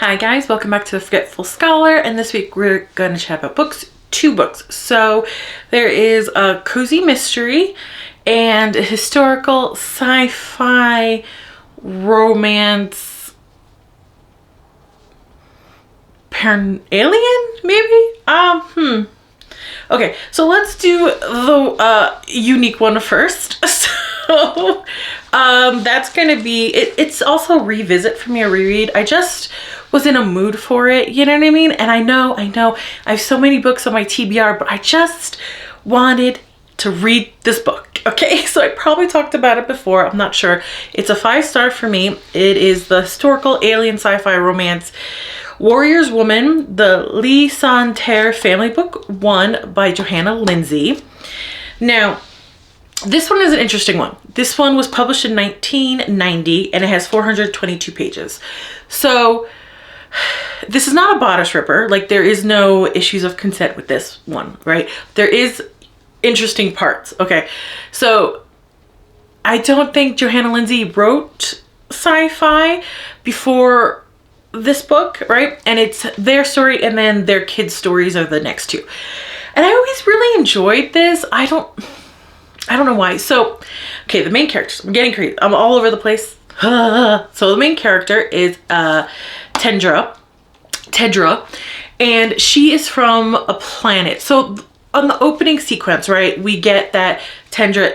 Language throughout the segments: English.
Hi guys, welcome back to The Forgetful Scholar, and this week we're going to chat about books, two books. So there is a cozy mystery and a historical sci-fi romance alien maybe? Okay, so let's do the unique one first. So that's gonna be it's also a revisit for me, a reread. I just was in a mood for it, you know what I mean? And I know I have so many books on my TBR, but I just wanted to read this book. Okay, so I probably talked about it before, I'm not sure. It's a 5-star for me. It is the historical alien sci-fi romance Warrior's Woman, the Ly-San-Ter family book 1 by Johanna, Lindsey. Now, this one is an interesting one. This one was published in 1990 and it has 422 pages. So this is not a bodice ripper. Like, there is no issues of consent with this one, right? There is interesting parts. Okay, so I don't think Johanna Lindsey wrote sci-fi before this book, right? And it's their story and then their kids' stories are the next two. And I always really enjoyed this. I don't know why. So, okay, the main characters. I'm getting crazy. I'm all over the place. So the main character is Tedra, and she is from a planet. So on the opening sequence, right, we get that Tedra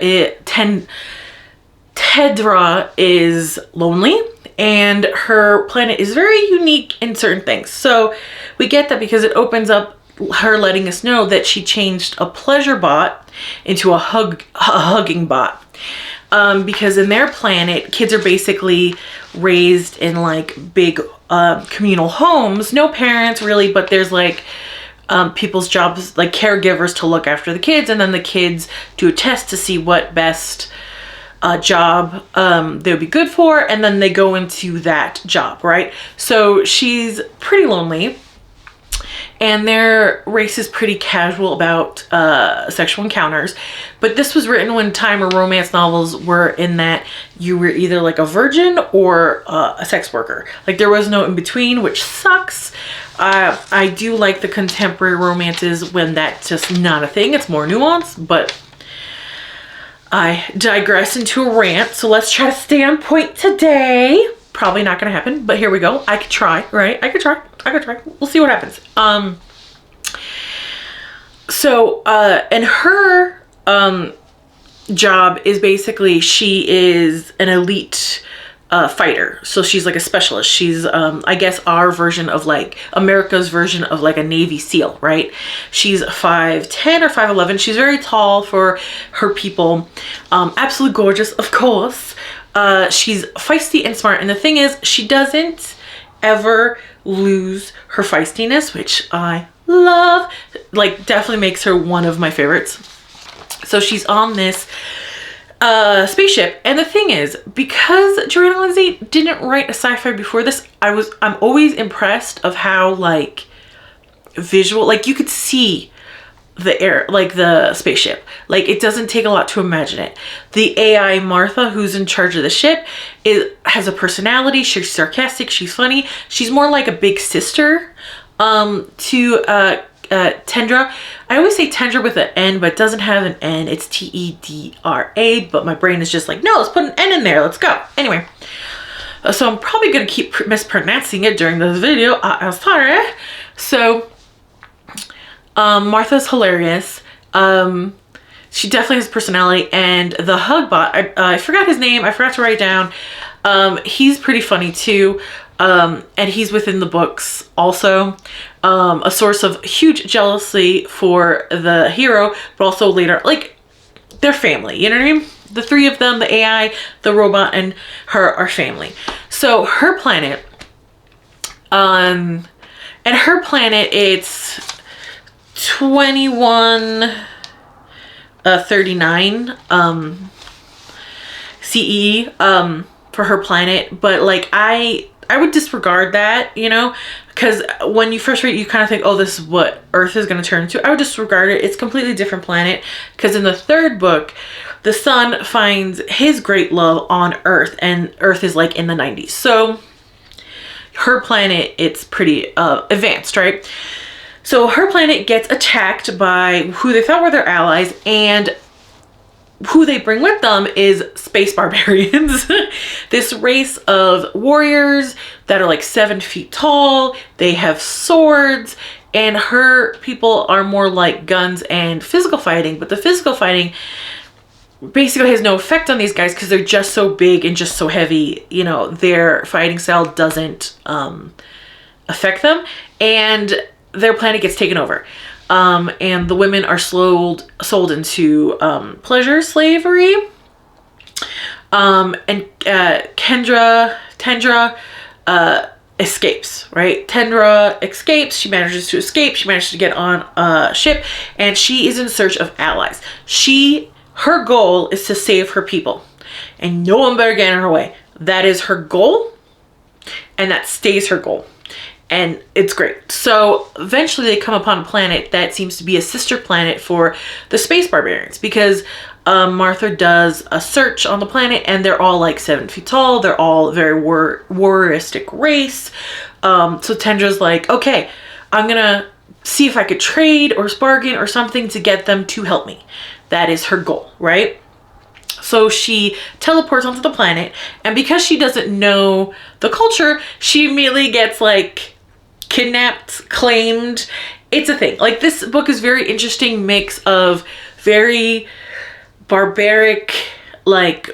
is lonely and her planet is very unique in certain things. So we get that because it opens up her letting us know that she changed a pleasure bot into a hugging bot. Because in their planet, kids are basically raised in like big communal homes. No parents really, but there's like people's jobs, like caregivers, to look after the kids, and then the kids do a test to see what best job they would be good for, and then they go into that job, right? So she's pretty lonely, and their race is pretty casual about sexual encounters. But this was written when time or romance novels were in that you were either like a virgin or a sex worker. Like, there was no in between, which sucks. I do like the contemporary romances when that's just not a thing. It's more nuanced, but I digress into a rant. So let's try to stay on point today. Probably not gonna happen, but here we go. I could try, right? I could try. We'll see what happens. And her job is basically, she is an elite fighter. So she's like a specialist. She's I guess our version of like America's version of like a Navy SEAL, right? She's 5'10" or 5'11". She's very tall for her people. Absolutely gorgeous, of course. She's feisty and smart, and the thing is, she doesn't ever lose her feistiness, which I love. Like, definitely makes her one of my favorites. So she's on this spaceship, and the thing is, because Johanna Lindsey didn't write a sci-fi before this, I'm always impressed of how like visual, like you could see the air, like the spaceship. Like, it doesn't take a lot to imagine it. The AI Martha, who's in charge of the ship, has a personality. She's sarcastic, she's funny. She's more like a big sister to Tedra. I always say Tedra with an N, but it doesn't have an N. It's T-E-D-R-A, but my brain is just like, no, let's put an N in there, let's go. Anyway, so I'm probably gonna keep mispronouncing it during this video. I'm sorry. So Martha's hilarious. She definitely has personality, and the hug bot, I forgot his name, I forgot to write it down. He's pretty funny too, and he's within the books also. A source of huge jealousy for the hero, but also later, like, they're family, you know what I mean? The three of them, the AI, the robot, and her, are family. So her planet, it's 2139 CE for her planet, but like I would disregard that, you know, because when you first read it, you kind of think, oh, this is what Earth is going to turn into. I would disregard it. It's a completely different planet, because in the third book, the son finds his great love on Earth, and Earth is like in the 90s. So her planet, it's pretty advanced, right? So her planet gets attacked by who they thought were their allies, and who they bring with them is space barbarians. This race of warriors that are like 7 feet tall. They have swords, and her people are more like guns and physical fighting. But the physical fighting basically has no effect on these guys because they're just so big and just so heavy. You know, their fighting style doesn't affect them, and their planet gets taken over. And the women are sold into pleasure slavery. And Tendra escapes, right? Tendra escapes. She manages to escape. She manages to get on a ship, and she is in search of allies. Her goal is to save her people, and no one better get in her way. That is her goal, and that stays her goal. And it's great. So eventually they come upon a planet that seems to be a sister planet for the space barbarians, because Martha does a search on the planet, and they're all like 7 feet tall. They're all very warrioristic race. So Tendra's like, okay, I'm gonna see if I could trade or bargain or something to get them to help me. That is her goal, right? So she teleports onto the planet, and because she doesn't know the culture, she immediately gets like kidnapped, claimed. It's a thing. Like, this book is very interesting mix of very barbaric, like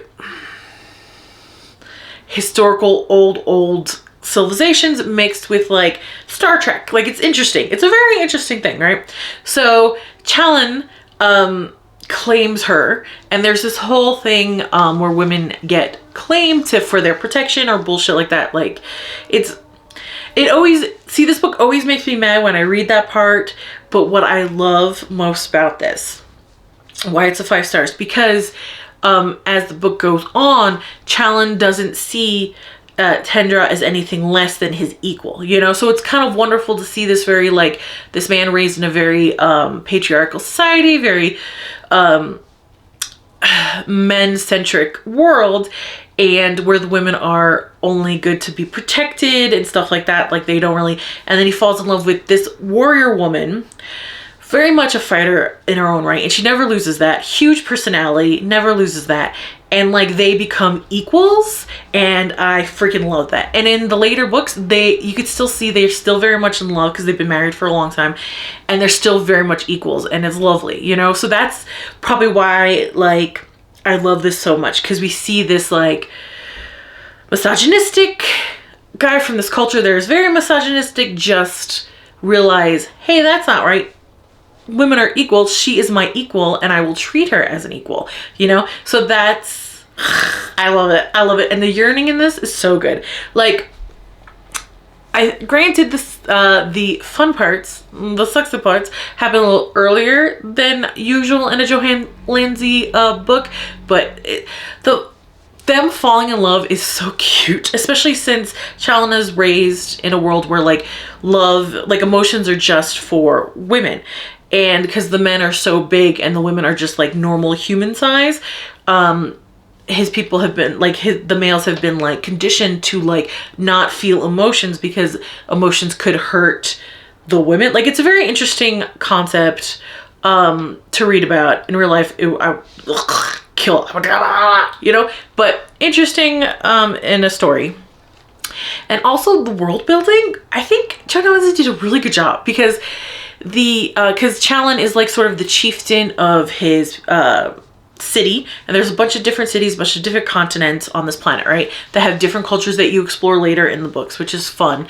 historical old civilizations mixed with like Star Trek. Like, it's interesting. It's a very interesting thing, right? So Challen claims her, and there's this whole thing where women get claimed for their protection or bullshit like that. Like, this book always makes me mad when I read that part. But what I love most about this, why it's a 5 stars, because as the book goes on, Challen doesn't see Tendra as anything less than his equal, you know? So it's kind of wonderful to see this very, like, this man raised in a very patriarchal society, very men-centric world, and where the women are only good to be protected and stuff like that. Like, they don't really, and then he falls in love with this warrior woman, very much a fighter in her own right, and she never loses that. Huge personality, never loses that. And like, they become equals, and I freaking love that. And in the later books, you could still see they're still very much in love because they've been married for a long time, and they're still very much equals, and it's lovely, you know? So that's probably why, like, I love this so much, because we see this like misogynistic guy from this culture that is very misogynistic just realize, hey, that's not right. Women are equal. She is my equal, and I will treat her as an equal, you know? So that's, I love it. I love it. And the yearning in this is so good. Like, granted, this, the fun parts, the sexy parts, happen a little earlier than usual in a Johanna Lindsey book, but them falling in love is so cute, especially since Challen is raised in a world where like love, like emotions are just for women. And because the men are so big and the women are just like normal human size, his people have been like, the males have been like conditioned to like not feel emotions because emotions could hurt the women. Like, it's a very interesting concept to read about. In real life, kill, you know, but interesting in a story. And also the world building, I think Johanna Lindsey did a really good job, because because Challen is like sort of the chieftain of his city, and there's a bunch of different cities, a bunch of different continents on this planet, right, that have different cultures that you explore later in the books, which is fun,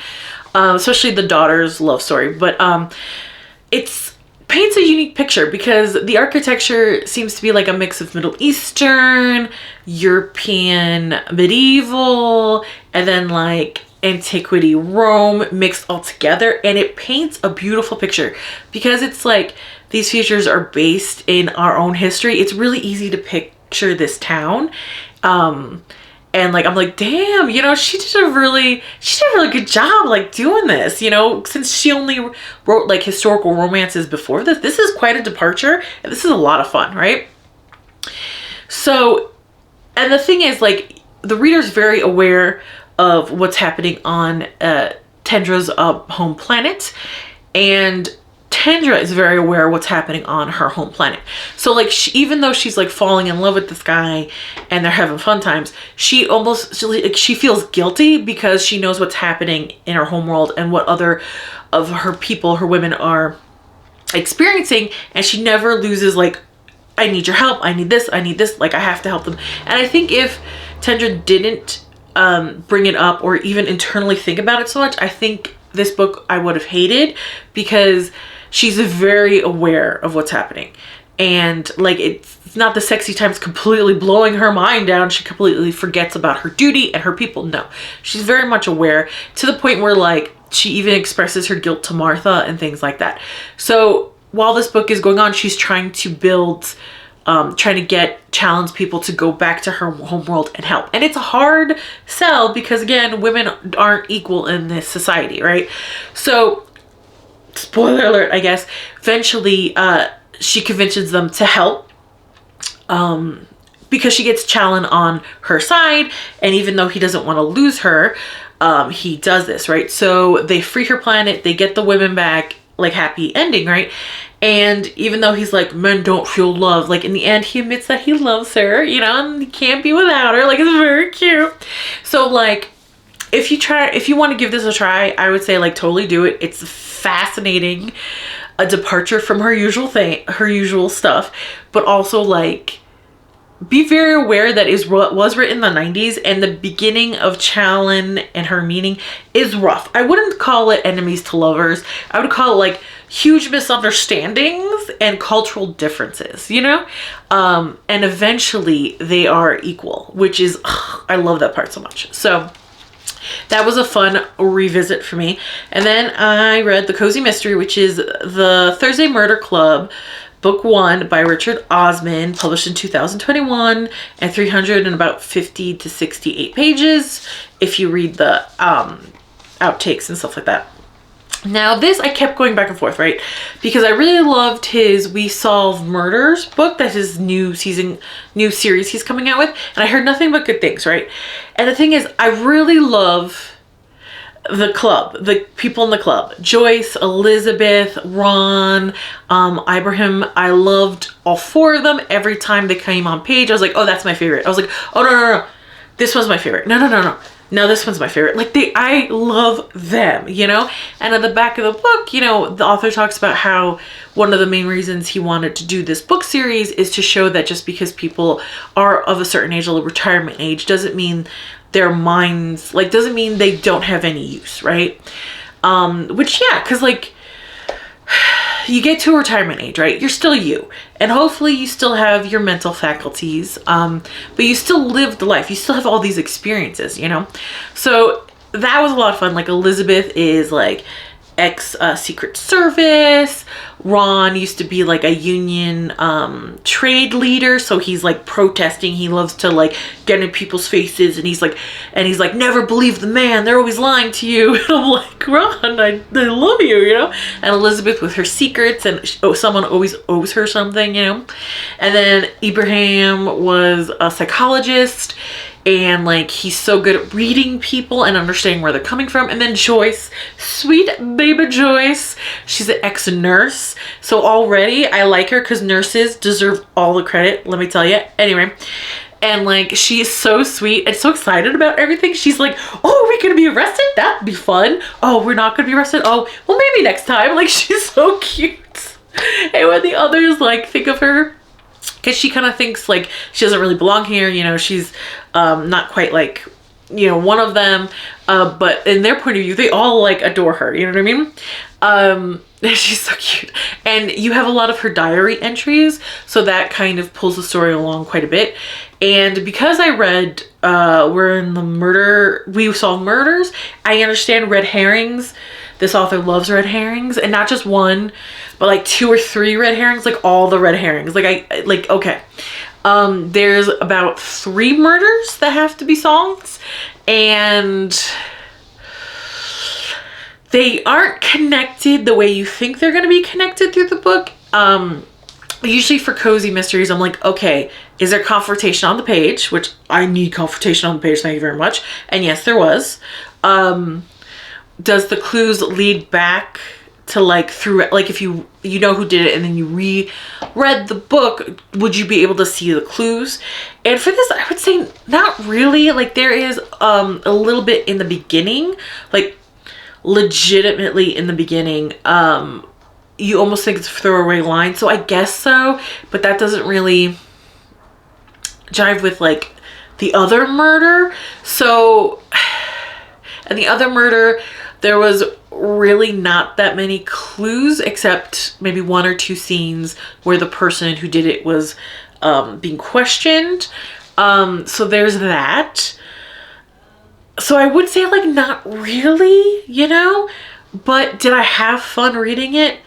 especially the daughter's love story. But it's paints a unique picture because the architecture seems to be like a mix of Middle Eastern, European, medieval, and then like antiquity Rome mixed all together, and it paints a beautiful picture because it's like these features are based in our own history. It's really easy to picture this town, and like, I'm like, damn, you know, she did a really good job like doing this, you know, since she only wrote like historical romances before this. This is quite a departure, and this is a lot of fun, right? So, and the thing is, like, the reader's very aware of what's happening on Tendra's home planet, and Tendra is very aware of what's happening on her home planet. So like even though she's like falling in love with this guy and they're having fun times, she feels guilty because she knows what's happening in her home world and what other of her people, her women, are experiencing, and she never loses like, I need your help, I need this, like I have to help them. And I think if Tendra didn't bring it up or even internally think about it so much, I think this book I would have hated, because she's very aware of what's happening. And like, it's not the sexy times completely blowing her mind down. She completely forgets about her duty and her people. No, she's very much aware, to the point where like she even expresses her guilt to Martha and things like that. So while this book is going on, she's trying to build, trying to challenge people to go back to her homeworld and help. And it's a hard sell because, again, women aren't equal in this society, right? So, spoiler alert, I guess, eventually she convinces them to help, because she gets Challen on her side. And even though he doesn't want to lose her, he does this, right? So they free her planet, they get the women back, like happy ending, right? And even though he's like, men don't feel love, like in the end he admits that he loves her, you know, and he can't be without her. Like, it's very cute. So like, if you want to give this a try, I would say like totally do it. It's fascinating, a departure from her usual stuff, but also like, be very aware that it was written in the 90s, and the beginning of Challen and her meaning is rough. I wouldn't call it enemies to lovers. I would call it like huge misunderstandings and cultural differences, you know? And eventually they are equal, which is, I love that part so much. So that was a fun revisit for me. And then I read The Cozy Mystery, which is the Thursday Murder Club, Book 1 by Richard Osman, published in 2021, and 350 to 68 pages if you read the outtakes and stuff like that. Now this, I kept going back and forth, right? Because I really loved his We Solve Murders book. That's his new series he's coming out with. And I heard nothing but good things, right? And the thing is, I really love the club, the people in the club. Joyce, Elizabeth, Ron, Ibrahim. I loved all four of them. Every time they came on page, I was like, oh, that's my favorite. I was like, oh, no. This one's my favorite. No. No, this one's my favorite. Like, I love them, you know? And at the back of the book, you know, the author talks about how one of the main reasons he wanted to do this book series is to show that just because people are of a certain age, like retirement age, doesn't mean their minds, like, doesn't mean they don't have any use, right? Which, yeah, because, like, you get to a retirement age, right? You're still you. And hopefully you still have your mental faculties, but you still lived life. You still have all these experiences, you know? So that was a lot of fun. Like, Elizabeth is like ex-Secret Service. Ron used to be like a union trade leader, so he's like protesting. He loves to like get in people's faces, and he's like, never believe the man, they're always lying to you. And I'm like, Ron, I love you, you know? And Elizabeth with her secrets, and someone always owes her something, you know? And then Ibrahim was a psychologist, and like, he's so good at reading people and understanding where they're coming from. And then Joyce, sweet baby Joyce, she's an ex-nurse, so already I like her because nurses deserve all the credit, let me tell you. Anyway, and like, she is so sweet and so excited about everything. She's like, oh, are we gonna be arrested? That'd be fun. Oh, we're not gonna be arrested? Oh, well, maybe next time. Like, she's so cute. And when the others like think of her, because she kind of thinks like she doesn't really belong here, you know, she's not quite like, you know, one of them, but in their point of view, they all like adore her, you know what I mean? She's so cute. And you have a lot of her diary entries, so that kind of pulls the story along quite a bit. And because I read we're in the We Solve Murders, I understand red herrings. This author loves red herrings, and not just one, but like 2 or 3 red herrings, like all the red herrings. Like, okay. There's about 3 murders that have to be solved, and they aren't connected the way you think they're going to be connected through the book. Usually for cozy mysteries, I'm like, okay, Is there confrontation on the page? Which I need confrontation on the page, thank you very much. And yes, there was. Does the clues lead back to like through, like if you know who did it and then you reread the book, would you be able to see the clues? And for this, I would say not really. Like there is a little bit in the beginning, like legitimately in the beginning. You almost think it's a throwaway line, so I guess so, but that doesn't really jive with like the other murder. So, and the other murder, there was really not that many clues except maybe 1 or 2 scenes where the person who did it was being questioned. So there's that. So I would say like not really, you know, but did I have fun reading it?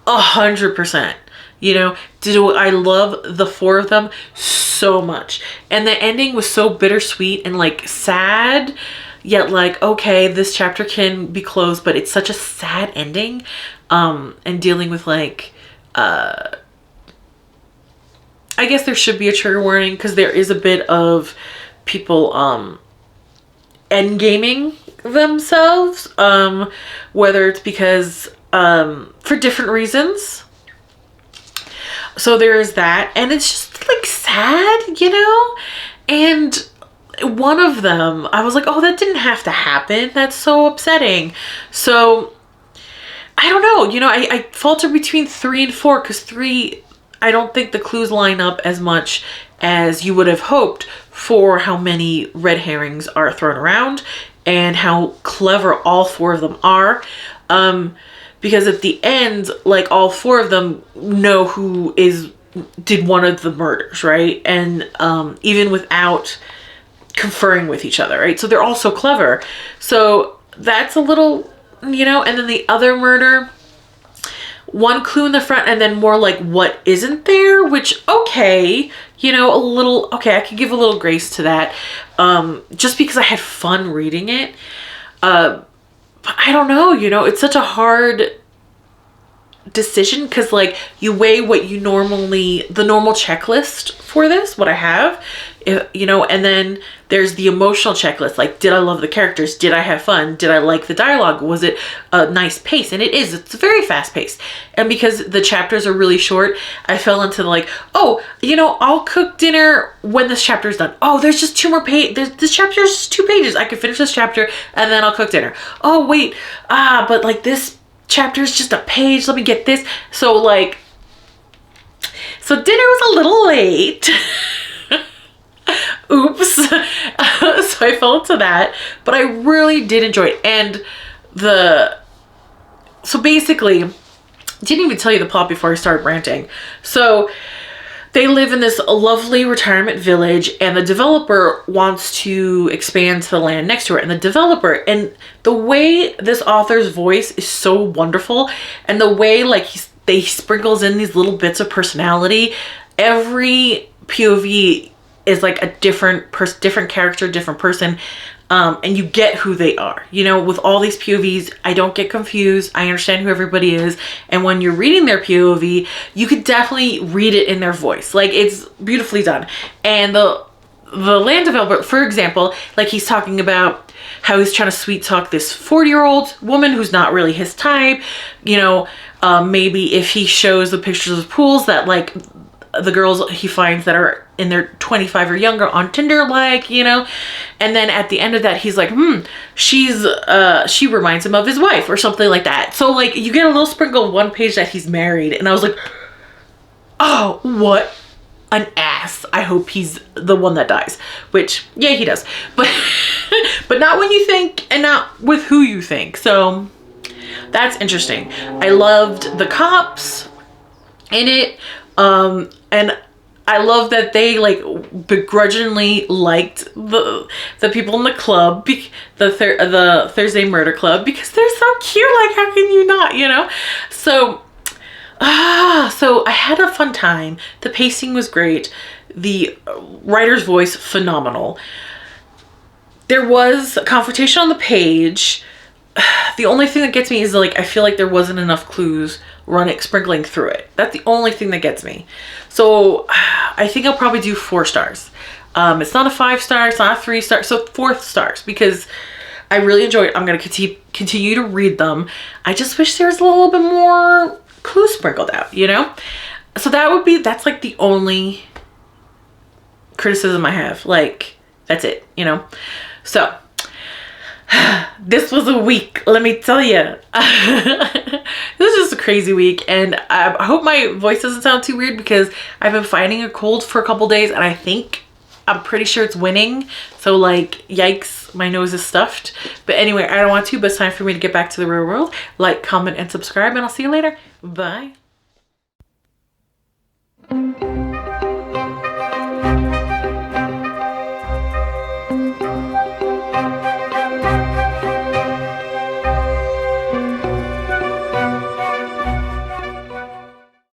100%. You know, do I love the 4 of them so much. And the ending was so bittersweet and like sad, yet like, okay, this chapter can be closed, but it's such a sad ending. And dealing with like, I guess there should be a trigger warning because there is a bit of people endgaming themselves, whether it's because for different reasons. So there is that, and it's just like sad, you know. And one of them, I was like, oh, that didn't have to happen, that's so upsetting. So I don't know, you know, I falter between 3 and 4 because 3, I don't think the clues line up as much as you would have hoped for how many red herrings are thrown around and how clever all 4 of them are. Because at the end, like all 4 of them know who did one of the murders, right? And even without conferring with each other, right? So they're all so clever. So that's a little, you know. And then the other murder, 1 clue in the front and then more like what isn't there, which, okay, you know, a little, okay, I could give a little grace to that, just because I had fun reading it. But I don't know, you know, it's such a hard decision because like you weigh what you normally, the normal checklist for this, what I have, you know, and then there's the emotional checklist. Like, did I love the characters? Did I have fun? Did I like the dialogue? Was it a nice pace? And it's very fast paced. And because the chapters are really short, I fell into the like, oh, you know, I'll cook dinner when this chapter is done. Oh, there's just 2 more pages. This chapter is 2 pages. I can finish this chapter and then I'll cook dinner. Oh, wait. But like this chapter is just a page. Let me get this. So like, so dinner was a little late. Oops. So I fell into that, but I really did enjoy it. And so basically, didn't even tell you the plot before I started ranting. So they live in this lovely retirement village and the developer wants to expand to the land next to it. And the developer, and the way this author's voice is so wonderful, and the way like he sprinkles in these little bits of personality. Every POV is like a different character, different person, and you get who they are. You know, with all these POVs, I don't get confused. I understand who everybody is, and when you're reading their POV, you could definitely read it in their voice. Like, it's beautifully done. And the land developer, for example, like he's talking about how he's trying to sweet talk this 40-year-old woman who's not really his type. You know, maybe if he shows the pictures of pools that like the girls he finds that are in their 25 or younger on Tinder, like, you know, and then at the end of that, he's like, she reminds him of his wife or something like that. So like you get a little sprinkle of one page that he's married. And I was like, oh, what an ass. I hope he's the one that dies, which, yeah, he does, but, but not when you think and not with who you think. So that's interesting. I loved the cops in it. And I love that they like begrudgingly liked the people in the club, the Thursday Murder Club, because they're so cute. Like, how can you not, you know? So I had a fun time. The pacing was great. The writer's voice, phenomenal. There was a confrontation on the page. The only thing that gets me is like, I feel like there wasn't enough clues run sprinkling through it. That's the only thing that gets me. So I think I'll probably do 4 stars. It's not a 5-star, it's not a 3-star, so 4 stars, because I really enjoyed it. I'm going to continue to read them. I just wish there was a little bit more clue sprinkled out, you know? So that's like the only criticism I have. Like, that's it, you know? So this was a week, let me tell you. This is just a crazy week, and I hope my voice doesn't sound too weird, because I've been fighting a cold for a couple days, and I'm pretty sure it's winning. So like, yikes, my nose is stuffed. But anyway, I don't want to, but it's time for me to get back to the real world. Like, comment, and subscribe, and I'll see you later. Bye.